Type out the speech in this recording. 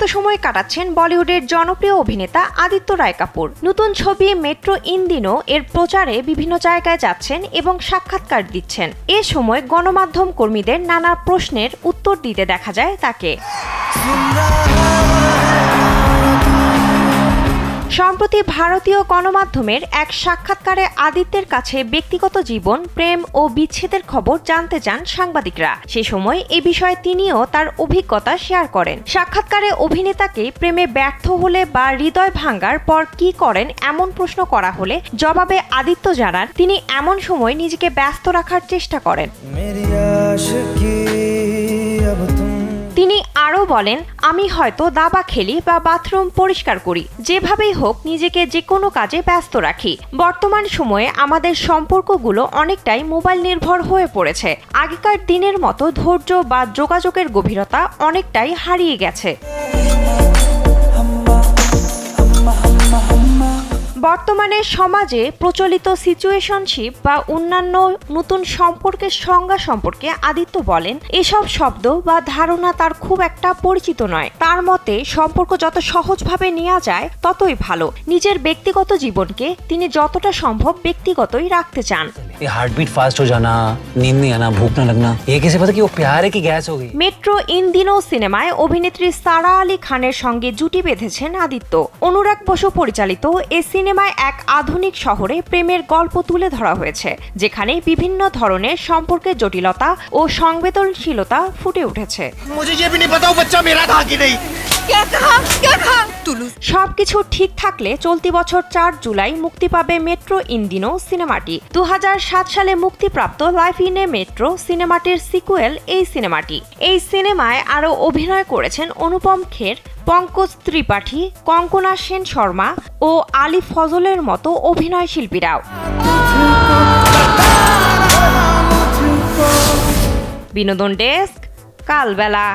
ব্যস্ত সময় কাটাচ্ছেন বলিউডের জনপ্রিয় অভিনেতা আদিত্য রায় কাপুর। নতুন ছবি মেট্রো ইন দিনো এর প্রচারে বিভিন্ন জায়গায় যাচ্ছেন এবং সাক্ষাৎকার দিচ্ছেন। এ সময় গণমাধ্যম কর্মীদের নানা প্রশ্নের উত্তর দিতে দেখা যায় তাকে। সম্প্রতি ভারতীয় গণমাধ্যমের এক সাক্ষাৎকারে আদিত্যের কাছে ব্যক্তিগত জীবন, প্রেম ও বিচ্ছেদের খবর জানতে চান সাংবাদিকরা। সে সময় এ বিষয়ে তিনিও তার অভিজ্ঞতা শেয়ার করেন। সাক্ষাৎকারে অভিনেতাকে প্রেমে ব্যর্থ হলে বা হৃদয় ভাঙার পর কি করেন এমন প্রশ্ন করা হলে জবাবে আদিত্য জানান তিনি এমন সময় নিজেকে ব্যস্ত রাখার চেষ্টা করেন। তিনি আরও বলেন, আমি হয়তো দাবা খেলি বা বাথরুম পরিষ্কার করি, যেভাবেই হোক নিজেকে যে কোনো কাজে ব্যস্ত রাখি। বর্তমান সময়ে আমাদের সম্পর্কগুলো অনেকটাই মোবাইল নির্ভর হয়ে পড়েছে। আগেকার দিনের মতো ধৈর্য বা যোগাযোগের গভীরতা অনেকটাই হারিয়ে গেছে। বর্তমানে সমাজে প্রচলিত সিচুয়েশনশিপ বা অন্যান্য নতুন সম্পর্কের সংজ্ঞা সম্পর্কে আদিত্য বলেন, এসব শব্দ বা ধারণা তার খুব একটা পরিচিত নয়। তার মতে সম্পর্ক যত সহজভাবে নেওয়া যায় ততই ভালো। নিজের ব্যক্তিগত জীবনকে তিনি যতটা সম্ভব ব্যক্তিগতই রাখতে চান। हार्टबीट फास्ट हो जाना, नींद नहीं आना, भूख न लगना, ये कैसे पता कि वो प्यार है कि गैस हो गई? মেট্রো ইন দিনো সিনেমায় অভিনেত্রী সারা আলী খানের সঙ্গে জুটি বেঁধেছেন আদিত্য। অনুরাগ বসু পরিচালিত এই সিনেমায় এক আধুনিক শহরে প্রেমের গল্প তুলে ধরা হয়েছে, যেখানে বিভিন্ন ধরনের সম্পর্কের জটিলতা ও সংবেদনশীলতা ফুটে উঠেছে। সবকিছু ঠিক থাকলে চলতি বছর 4 জুলাই মুক্তি পাবে মেট্রো ইন দিনো সিনেমাটি। 2007 সালে মুক্তিপ্রাপ্ত লাইফ ইন এ মেট্রো সিনেমাটির সিকুয়েল এই সিনেমাটি। এই সিনেমায় আরও অভিনয় করেছেন অনুপম খের, পঙ্কজ ত্রিপাঠী, কঙ্কনা সেন শর্মা ও আলী ফজলের মতো অভিনয় শিল্পীরাও। বিনোদন ডেস্ক, কালবেলা।